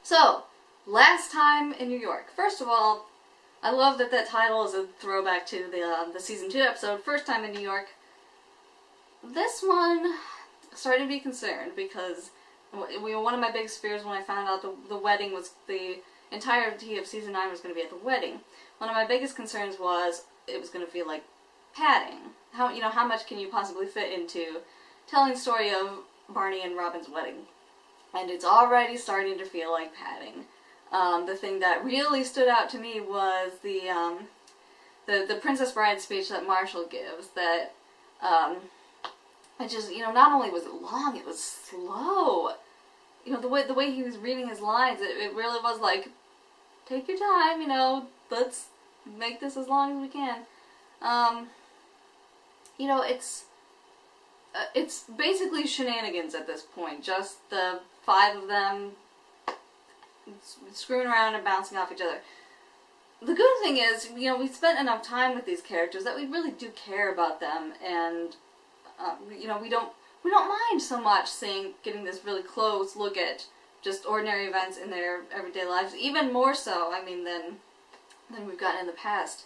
So, Last Time in New York. First of all, I love that that title is a throwback to the season 2 episode, First Time in New York. This one started to be concerned because one of my biggest fears when I found out the wedding was the entirety of season 9 was going to be at the wedding. One of my biggest concerns was it was going to feel like padding. How much can you possibly fit into telling the story of Barney and Robin's wedding? And it's already starting to feel like padding. The thing that really stood out to me was the Princess Bride speech that Marshall gives. That it just not only was it long, it was slow. The way he was reading his lines, it really was like, take your time. Let's make this as long as we can. It's basically shenanigans at this point. Just the 5 of them screwing around and bouncing off each other. The good thing is, we spent enough time with these characters that we really do care about them, and we don't mind so much getting this really close look at just ordinary events in their everyday lives. Even more so, than we've gotten in the past,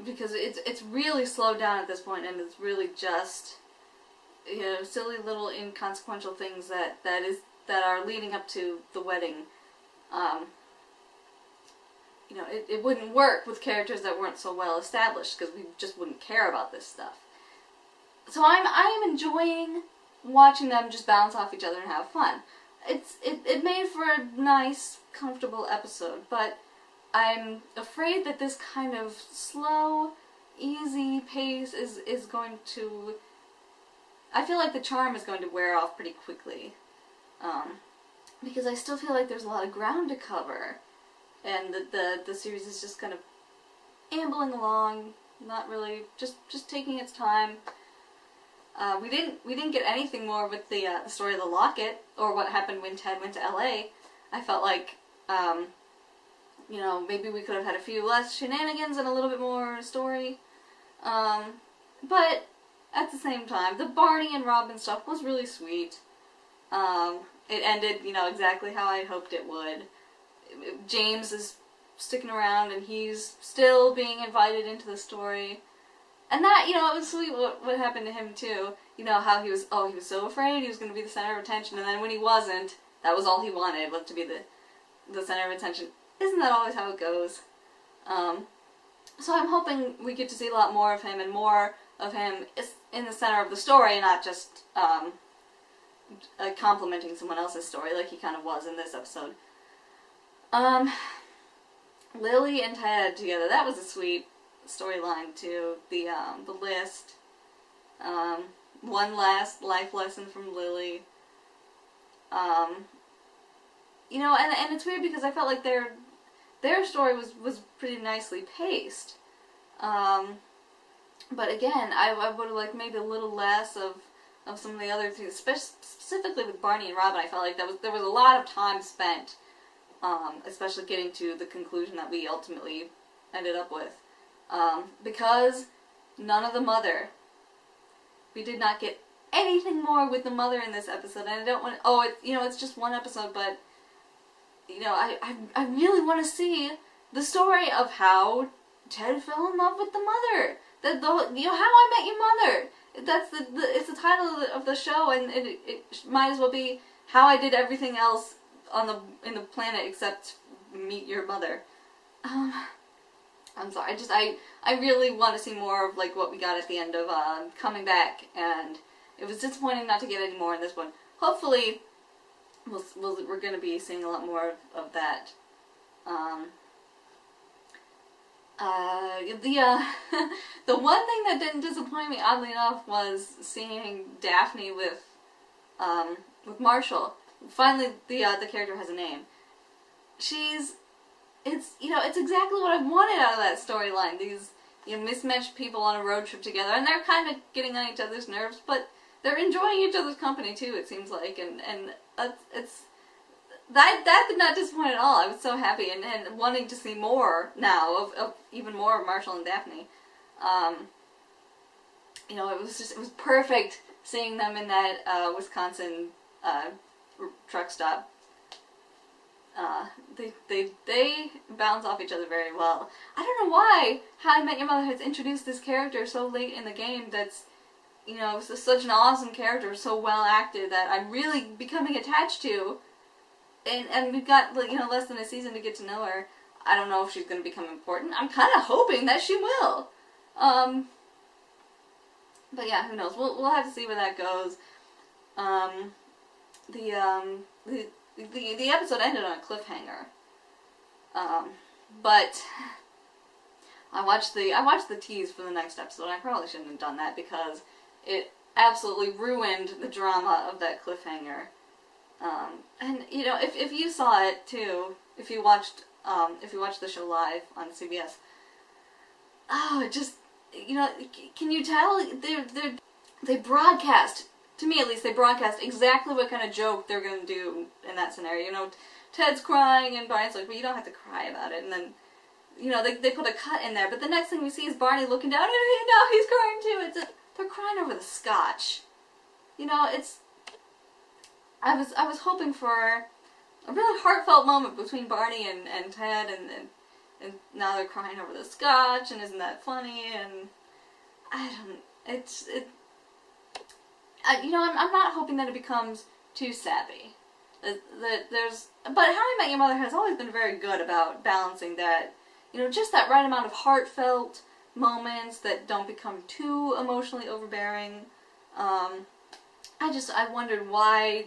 because it's really slowed down at this point, and it's really just silly little inconsequential things that are leading up to the wedding. It wouldn't work with characters that weren't so well established, because we just wouldn't care about this stuff. So I am enjoying watching them just bounce off each other and have fun. It made for a nice, comfortable episode, but I'm afraid that this kind of slow, easy pace is going to... I feel like the charm is going to wear off pretty quickly. Because I still feel like there's a lot of ground to cover. And the series is just kind of ambling along, not really, just taking its time. We didn't get anything more with the story of the locket, or what happened when Ted went to LA. I felt like, maybe we could have had a few less shenanigans and a little bit more story. But at the same time, the Barney and Robin stuff was really sweet. It ended, exactly how I hoped it would. James is sticking around, and he's still being invited into the story. And that, it was sweet what happened to him, too. How he was so afraid he was going to be the center of attention, and then when he wasn't, that was all he wanted, was to be the center of attention. Isn't that always how it goes? So I'm hoping we get to see a lot more of him, and more of him is in the center of the story, not just complimenting someone else's story like he kind of was in this episode. Lily and Ted together, that was a sweet storyline too. The list. One last life lesson from Lily. And it's weird because I felt like their story was pretty nicely paced. But again, I would have liked maybe a little less of some of the other things, specifically with Barney and Robin. I felt like there was a lot of time spent, especially getting to the conclusion that we ultimately ended up with. Because none of the mother. We did not get anything more with the mother in this episode, and I don't want to, it's just one episode, but, I really want to see the story of how Ted fell in love with the mother. How I Met Your Mother. It's the title of the show, and it might as well be How I Did Everything Else in the planet except Meet Your Mother. I'm sorry, I really want to see more of like what we got at the end of Coming Back, and it was disappointing not to get any more in this one. Hopefully, we're going to be seeing a lot more of that. The one thing that didn't disappoint me, oddly enough, was seeing Daphne with Marshall. Finally, the character has a name. It's exactly what I wanted out of that storyline. These mismatched people on a road trip together, and they're kind of getting on each other's nerves, but they're enjoying each other's company too. It seems like, and that did not disappoint at all. I was so happy and wanting to see more now of even more of Marshall and Daphne. It was perfect seeing them in that Wisconsin truck stop. they bounce off each other very well. I don't know why How I Met Your Mother has introduced this character so late in the game that's, you know, such an awesome character, so well acted that I'm really becoming attached to. And we've got, like, you know, less than a season to get to know her. I don't know if she's going to become important. I'm kind of hoping that she will. But yeah, who knows? We'll have to see where that goes. The episode ended on a cliffhanger. But I watched the tease for the next episode. I probably shouldn't have done that because it absolutely ruined the drama of that cliffhanger. And you know, if you saw it too, if you watched the show live on CBS, oh, it just, you know, can you tell they broadcast, to me at least, they broadcast exactly what kind of joke they're gonna do in that scenario. You know, Ted's crying and Barney's like, well, you don't have to cry about it, and then, you know, they put a cut in there, but the next thing we see is Barney looking down, and now he's crying too. They're crying over the scotch. You know, I was hoping for a really heartfelt moment between Barney and Ted, and now they're crying over the scotch, and isn't that funny? And you know, I'm not hoping that it becomes too sappy. But How I Met Your Mother has always been very good about balancing that, you know, just that right amount of heartfelt moments that don't become too emotionally overbearing. I wondered why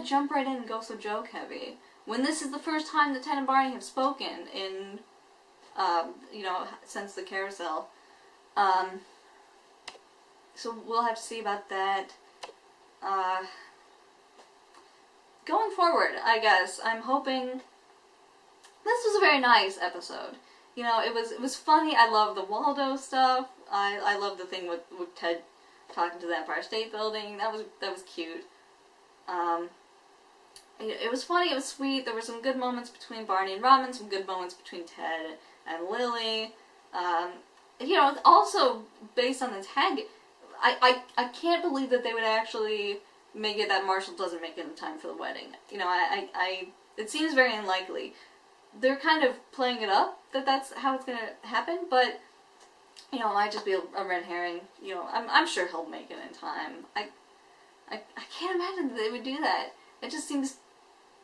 jump right in and go so joke heavy when this is the first time that Ted and Barney have spoken in, you know, since the carousel. So we'll have to see about that. Going forward, I guess, I'm hoping this was a very nice episode. You know, it was funny. I love the Waldo stuff. I love the thing with Ted talking to the Empire State Building. That was cute. It was funny, it was sweet, there were some good moments between Barney and Robin, some good moments between Ted and Lily. You know, also, based on the tag, I can't believe that they would actually make it that Marshall doesn't make it in time for the wedding. You know, it seems very unlikely. They're kind of playing it up, that's how it's gonna happen, but, you know, it might just be a red herring. You know, I'm sure he'll make it in time. I can't imagine that they would do that. It just seems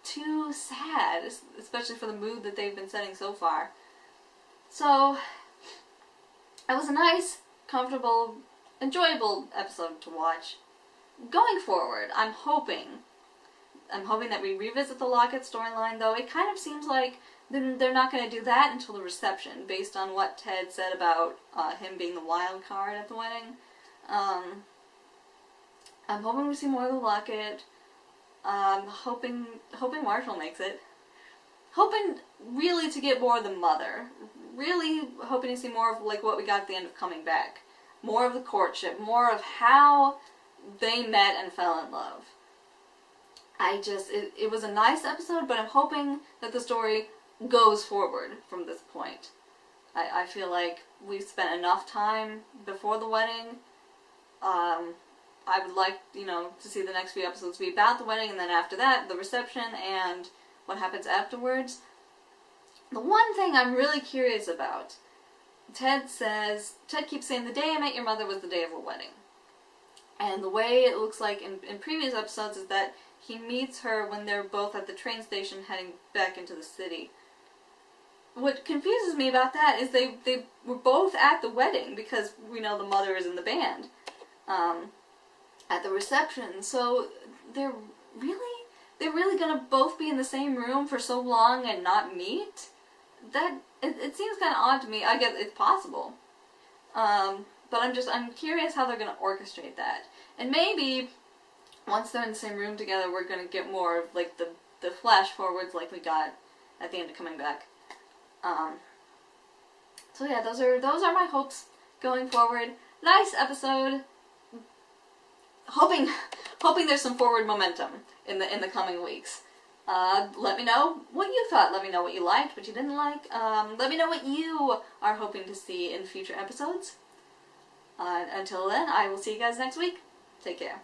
too sad, especially for the mood that they've been setting so far. So, it was a nice, comfortable, enjoyable episode to watch. Going forward, I'm hoping that we revisit the Lockett storyline, though it kind of seems like they're not going to do that until the reception, based on what Ted said about him being the wild card at the wedding. I'm hoping we see more of the Lockett. Hoping Marshall makes it. Hoping really to get more of the mother. Really hoping to see more of like what we got at the end of Coming Back. More of the courtship. More of how they met and fell in love. It was a nice episode, but I'm hoping that the story goes forward from this point. I feel like we've spent enough time before the wedding. I would like, you know, to see the next few episodes be about the wedding, and then after that, the reception and what happens afterwards. The one thing I'm really curious about, Ted keeps saying the day I met your mother was the day of her wedding. And the way it looks like in previous episodes is that he meets her when they're both at the train station heading back into the city. What confuses me about that is they were both at the wedding, because we know the mother is in the band. At the reception, so they're really gonna both be in the same room for so long and not meet? It seems kind of odd to me. I guess it's possible, but I'm curious how they're gonna orchestrate that. And maybe once they're in the same room together, we're gonna get more of like the flash forwards like we got at the end of Coming Back. So yeah, those are my hopes going forward. Nice episode. Hoping there's some forward momentum in the coming weeks. Let me know what you thought. Let me know what you liked, what you didn't like. Let me know what you are hoping to see in future episodes. Until then, I will see you guys next week. Take care.